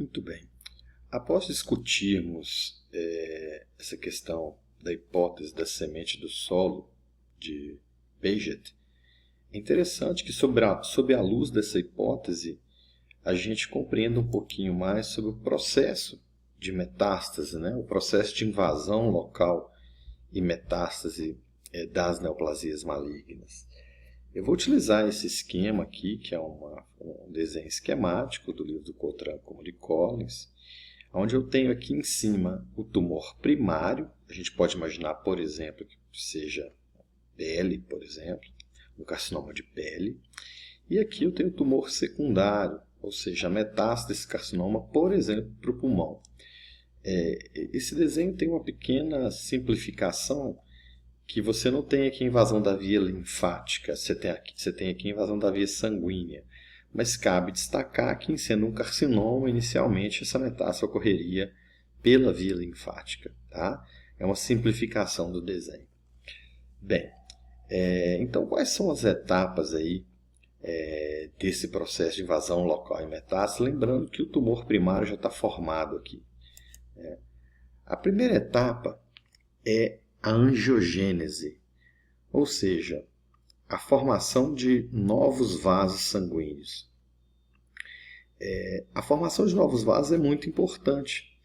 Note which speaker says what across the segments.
Speaker 1: Muito bem. Após discutirmos essa questão da hipótese da semente do solo de Paget, é interessante que, sob a luz dessa hipótese, a gente compreenda um pouquinho mais sobre o processo de metástase, né? O processo de invasão local e metástase das neoplasias malignas. Eu vou utilizar esse esquema aqui, que é um desenho esquemático do livro do Coutran como de Collins, onde eu tenho aqui em cima o tumor primário. A gente pode imaginar, por exemplo, que seja pele, por exemplo, um carcinoma de pele. E aqui eu tenho o tumor secundário, ou seja, a metástase desse carcinoma, por exemplo, para o pulmão. Esse desenho tem uma pequena simplificação, que você não tem aqui invasão da via linfática, você tem aqui invasão da via sanguínea. Mas cabe destacar que, sendo um carcinoma, inicialmente essa metástase ocorreria pela via linfática. Tá? É uma simplificação do desenho. Bem, então quais são as etapas aí desse processo de invasão local e metástase? Lembrando que o tumor primário já está formado aqui. A primeira etapa é a angiogênese, ou seja, a formação de novos vasos sanguíneos. A formação de novos vasos é muito importante,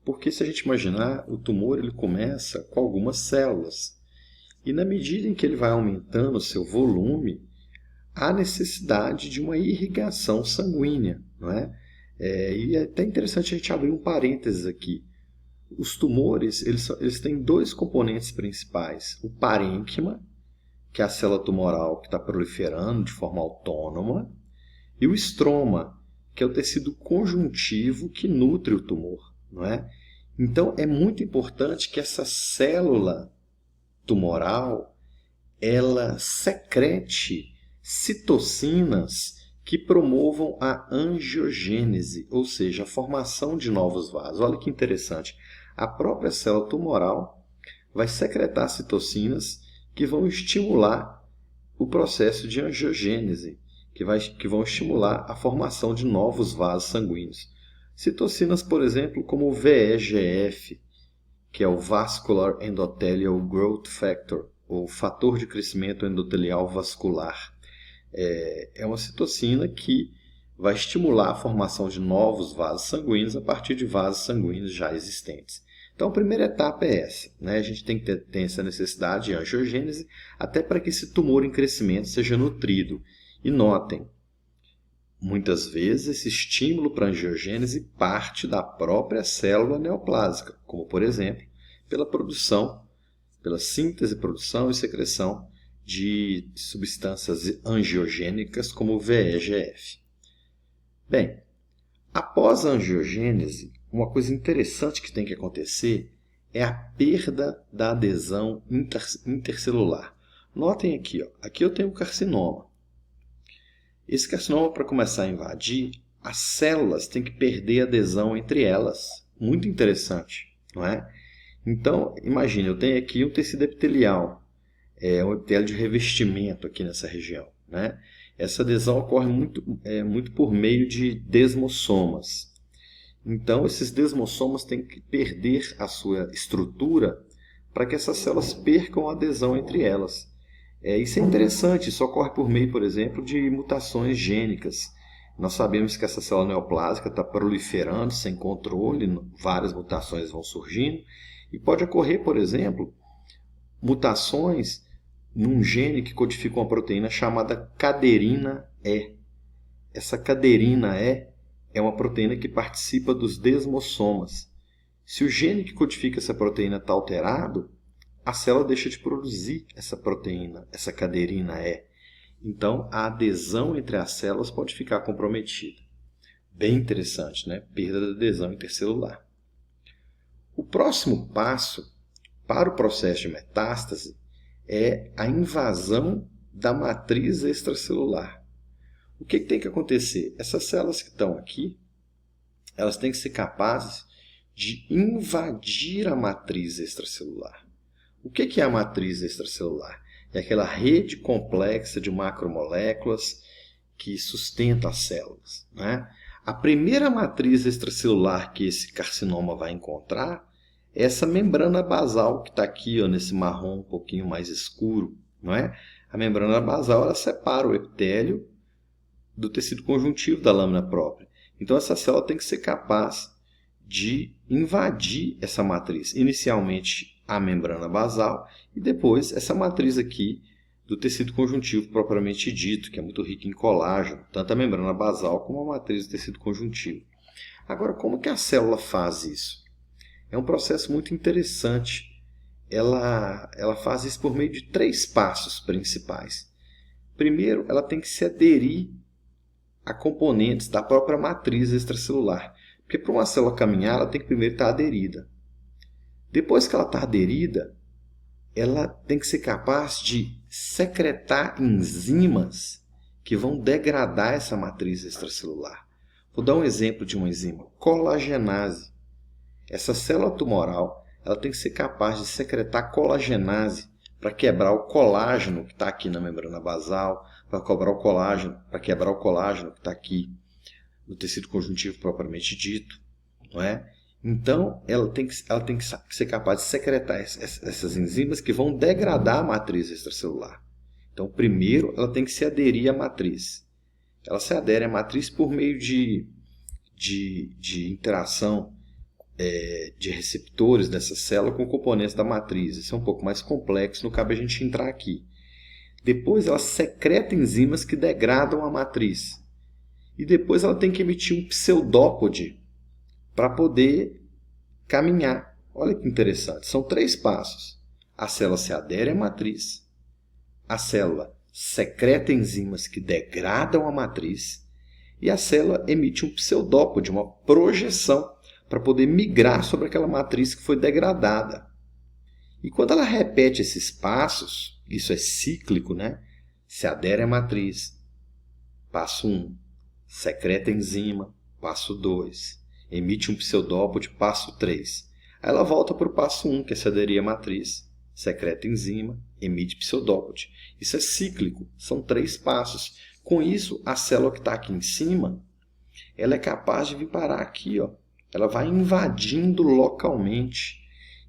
Speaker 1: porque se a gente imaginar, o tumor ele começa com algumas células, e na medida em que ele vai aumentando o seu volume, há necessidade de uma irrigação sanguínea, não é? E é até interessante a gente abrir um parênteses aqui. Os tumores eles têm dois componentes principais. O parênquima, que é a célula tumoral que está proliferando de forma autônoma, e o estroma, que é o tecido conjuntivo que nutre o tumor. Não é? Então, é muito importante que essa célula tumoral ela secrete citocinas que promovam a angiogênese, ou seja, a formação de novos vasos. Olha que interessante. A própria célula tumoral vai secretar citocinas que vão estimular o processo de angiogênese, que vão estimular a formação de novos vasos sanguíneos. Citocinas, por exemplo, como o VEGF, que é o Vascular Endothelial Growth Factor, ou fator de crescimento endotelial vascular. É uma citocina que vai estimular a formação de novos vasos sanguíneos a partir de vasos sanguíneos já existentes. Então, a primeira etapa é essa. Né? A gente tem que ter essa necessidade de angiogênese, até para que esse tumor em crescimento seja nutrido. E notem, muitas vezes esse estímulo para a angiogênese parte da própria célula neoplásica, como, por exemplo, pela síntese, produção e secreção de substâncias angiogênicas como o VEGF. Bem, após a angiogênese, uma coisa interessante que tem que acontecer é a perda da adesão intercelular. Notem aqui, aqui eu tenho um carcinoma. Esse carcinoma, para começar a invadir, as células têm que perder a adesão entre elas. Muito interessante, não é? Então, imagine, eu tenho aqui um tecido epitelial, um epitélio de revestimento aqui nessa região. Né? Essa adesão ocorre muito por meio de desmossomas. Então, esses desmossomas têm que perder a sua estrutura para que essas células percam a adesão entre elas. Isso é interessante, isso ocorre por meio, por exemplo, de mutações gênicas. Nós sabemos que essa célula neoplásica está proliferando sem controle, várias mutações vão surgindo, e pode ocorrer, por exemplo, mutações num gene que codifica uma proteína chamada caderina E. Essa caderina E é uma proteína que participa dos desmossomas. Se o gene que codifica essa proteína está alterado, a célula deixa de produzir essa proteína, essa caderina E. Então, a adesão entre as células pode ficar comprometida. Bem interessante, né? Perda da adesão intercelular. O próximo passo para o processo de metástase é a invasão da matriz extracelular. O que tem que acontecer? Essas células que estão aqui, elas têm que ser capazes de invadir a matriz extracelular. O que é a matriz extracelular? É aquela rede complexa de macromoléculas que sustenta as células. Né? a primeira matriz extracelular que esse carcinoma vai encontrar é essa membrana basal que está aqui, ó, nesse marrom um pouquinho mais escuro, não é? A membrana basal ela separa o epitélio do tecido conjuntivo da lâmina própria. Então, essa célula tem que ser capaz de invadir essa matriz. Inicialmente, a membrana basal e depois essa matriz aqui do tecido conjuntivo propriamente dito, que é muito rico em colágeno, tanto a membrana basal como a matriz do tecido conjuntivo. Agora, como que a célula faz isso? É um processo muito interessante. Ela faz isso por meio de 3 passos principais. Primeiro, ela tem que se aderir a componentes da própria matriz extracelular. Porque para uma célula caminhar, ela tem que primeiro estar aderida. Depois que ela está aderida, ela tem que ser capaz de secretar enzimas que vão degradar essa matriz extracelular. Vou dar um exemplo de uma enzima, colagenase. Essa célula tumoral ela tem que ser capaz de secretar colagenase para quebrar o colágeno que está aqui na membrana basal, para quebrar o colágeno que está aqui no tecido conjuntivo propriamente dito, não é? Então, ela tem que ser capaz de secretar essas enzimas que vão degradar a matriz extracelular. Então, primeiro, ela tem que se aderir à matriz. Ela se adere à matriz por meio de interação de receptores dessa célula com componentes da matriz. Isso é um pouco mais complexo, não cabe a gente entrar aqui. Depois, ela secreta enzimas que degradam a matriz. E depois, ela tem que emitir um pseudópode para poder caminhar. Olha que interessante. São 3 passos. A célula se adere à matriz. A célula secreta enzimas que degradam a matriz. E a célula emite um pseudópode, uma projeção, para poder migrar sobre aquela matriz que foi degradada. E quando ela repete esses passos, isso é cíclico, né? Se adere à matriz. Passo 1. Secreta enzima. Passo 2. Emite um pseudópode, passo 3. Aí ela volta para o passo 1, que é se aderir à matriz, secreta enzima, emite pseudópode. Isso é cíclico, são 3 passos. Com isso, a célula que está aqui em cima, ela é capaz de vir parar aqui, ó. Ela vai invadindo localmente.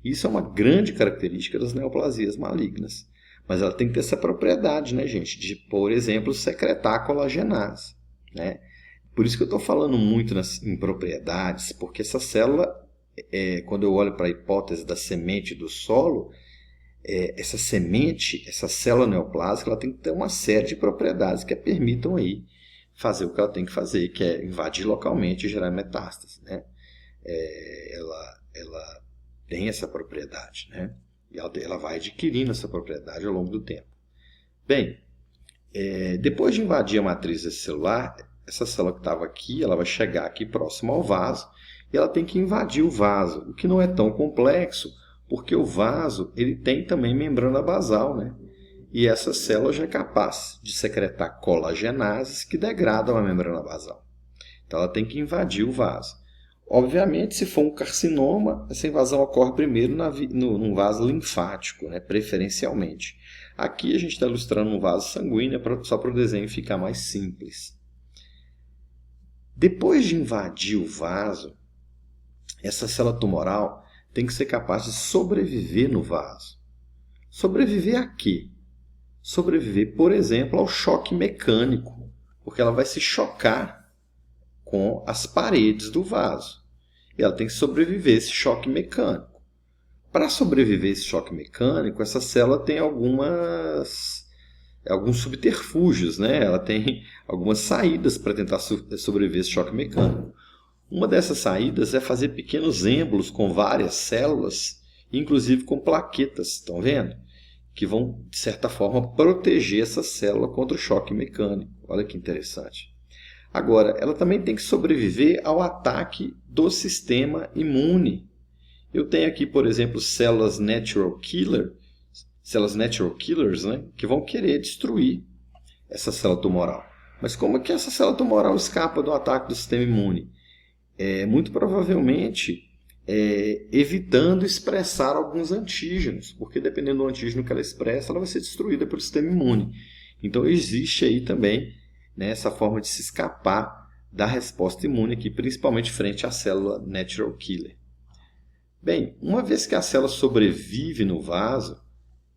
Speaker 1: Isso é uma grande característica das neoplasias malignas. Mas ela tem que ter essa propriedade, né, gente? De, por exemplo, secretar a colagenase, né? Por isso que eu estou falando muito em propriedades, porque essa célula, quando eu olho para a hipótese da semente do solo, essa semente, essa célula neoplásica, ela tem que ter uma série de propriedades que a permitam aí fazer o que ela tem que fazer, que é invadir localmente e gerar metástase, né? Ela tem essa propriedade, né? E ela vai adquirindo essa propriedade ao longo do tempo. Bem, depois de invadir a matriz celular, essa célula que estava aqui, ela vai chegar aqui próximo ao vaso e ela tem que invadir o vaso, o que não é tão complexo, porque o vaso ele tem também membrana basal, né? E essa célula já é capaz de secretar colagenases que degradam a membrana basal. Então ela tem que invadir o vaso. Obviamente, se for um carcinoma, essa invasão ocorre primeiro num vaso linfático, né? Preferencialmente. Aqui a gente está ilustrando um vaso sanguíneo, só para o desenho ficar mais simples. Depois de invadir o vaso, essa célula tumoral tem que ser capaz de sobreviver no vaso. Sobreviver a quê? Sobreviver, por exemplo, ao choque mecânico, porque ela vai se chocar com as paredes do vaso. E ela tem que sobreviver a esse choque mecânico. Para sobreviver a esse choque mecânico, essa célula tem alguns subterfúgios, né? Ela tem algumas saídas para tentar sobreviver a esse choque mecânico. Uma dessas saídas é fazer pequenos êmbolos com várias células, inclusive com plaquetas, estão vendo? Que vão, de certa forma, proteger essa célula contra o choque mecânico. Olha que interessante. Agora, ela também tem que sobreviver ao ataque do sistema imune. Eu tenho aqui, por exemplo, células natural killers, né, que vão querer destruir essa célula tumoral. Mas como é que essa célula tumoral escapa do ataque do sistema imune? Muito provavelmente evitando expressar alguns antígenos, porque dependendo do antígeno que ela expressa, ela vai ser destruída pelo sistema imune. Então existe aí também, né, essa forma de se escapar da resposta imune, aqui, principalmente frente à célula natural killer. Bem, uma vez que a célula sobrevive no vaso,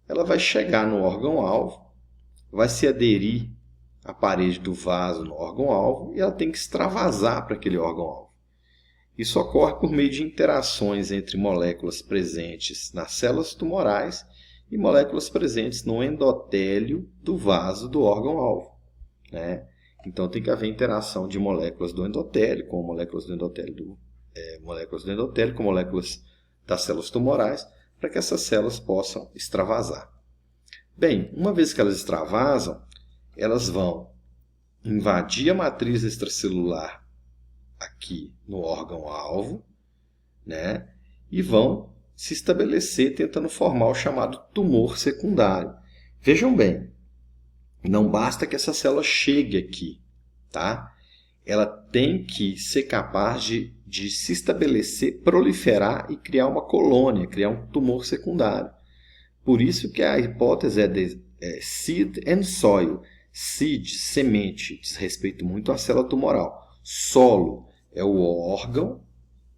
Speaker 1: ela vai chegar no órgão-alvo, vai se aderir à parede do vaso no órgão-alvo e ela tem que extravasar para aquele órgão-alvo. Isso ocorre por meio de interações entre moléculas presentes nas células tumorais e moléculas presentes no endotélio do vaso do órgão-alvo, né? Então tem que haver interação de moléculas do endotélio com moléculas do endotélio, com moléculas das células tumorais, para que essas células possam extravasar. Bem, uma vez que elas extravasam, elas vão invadir a matriz extracelular aqui no órgão-alvo, né? E vão se estabelecer tentando formar o chamado tumor secundário. Vejam bem, não basta que essa célula chegue aqui, tá? Ela tem que ser capaz de se estabelecer, proliferar e criar uma colônia, criar um tumor secundário. Por isso que a hipótese é seed and soil. Seed, semente, diz respeito muito à célula tumoral. Solo é o órgão,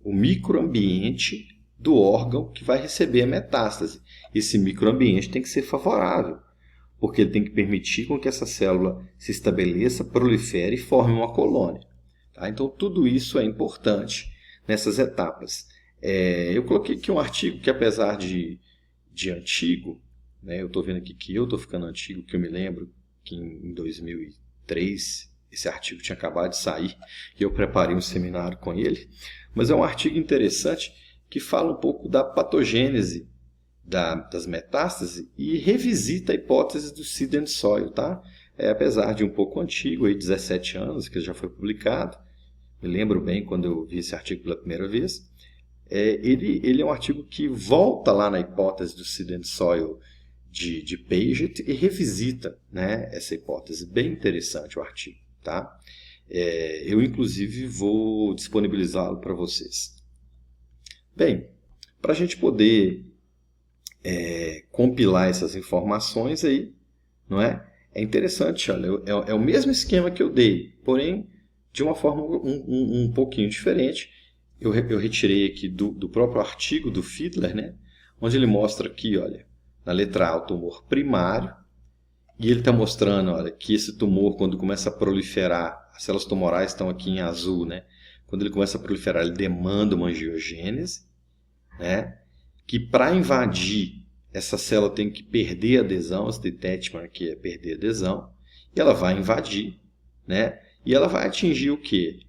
Speaker 1: o microambiente do órgão que vai receber a metástase. Esse microambiente tem que ser favorável, porque ele tem que permitir com que essa célula se estabeleça, prolifere e forme uma colônia. Tá? Então, tudo isso é importante nessas etapas. Eu coloquei aqui um artigo que, apesar de antigo, né, eu estou vendo aqui que eu estou ficando antigo, que eu me lembro que em 2003 esse artigo tinha acabado de sair e eu preparei um seminário com ele, mas é um artigo interessante que fala um pouco da patogênese das metástases e revisita a hipótese do seed and soil, tá? Apesar de um pouco antigo, aí 17 anos, que já foi publicado, me lembro bem quando eu vi esse artigo pela primeira vez, ele é um artigo que volta lá na hipótese do seed and soil de Paget e revisita, né, essa hipótese. Bem interessante o artigo, tá? Eu, inclusive, vou disponibilizá-lo para vocês. Bem, para a gente poder compilar essas informações aí, não é? É interessante, olha, é o mesmo esquema que eu dei, porém de uma forma um pouquinho diferente. Eu retirei aqui do próprio artigo do Fiedler, né? Onde ele mostra aqui, olha, na letra A, o tumor primário, e ele está mostrando, olha, que esse tumor, quando começa a proliferar, as células tumorais estão aqui em azul, né? Quando ele começa a proliferar, ele demanda uma angiogênese, né? Que para invadir, essa célula tem que perder a adesão, esse detachment que é perder a adesão, e ela vai invadir, né? E ela vai atingir o quê?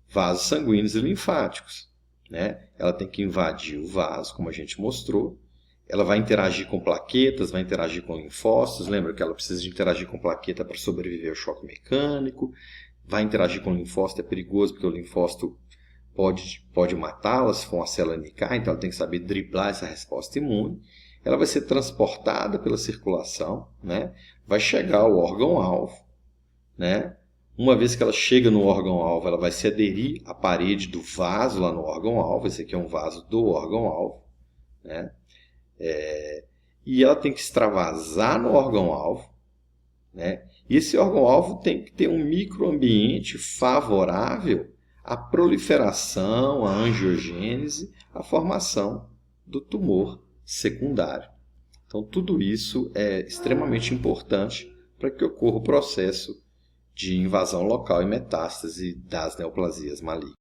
Speaker 1: Vasos sanguíneos e linfáticos, né? Ela tem que invadir o vaso, como a gente mostrou. Ela vai interagir com plaquetas, vai interagir com linfócitos. Lembra que ela precisa de interagir com plaqueta para sobreviver ao choque mecânico. Vai interagir com linfócito, é perigoso porque o linfócito pode matá-la se for uma célula NK, então ela tem que saber driblar essa resposta imune. Ela vai ser transportada pela circulação, né? Vai chegar ao órgão-alvo, né? Uma vez que ela chega no órgão-alvo, ela vai se aderir à parede do vaso lá no órgão-alvo. Esse aqui é um vaso do órgão-alvo, né? E ela tem que extravasar no órgão-alvo, né? E esse órgão-alvo tem que ter um microambiente favorável à proliferação, à angiogênese, à formação do tumor secundário. Então, tudo isso é extremamente importante para que ocorra o processo de invasão local e metástase das neoplasias malignas.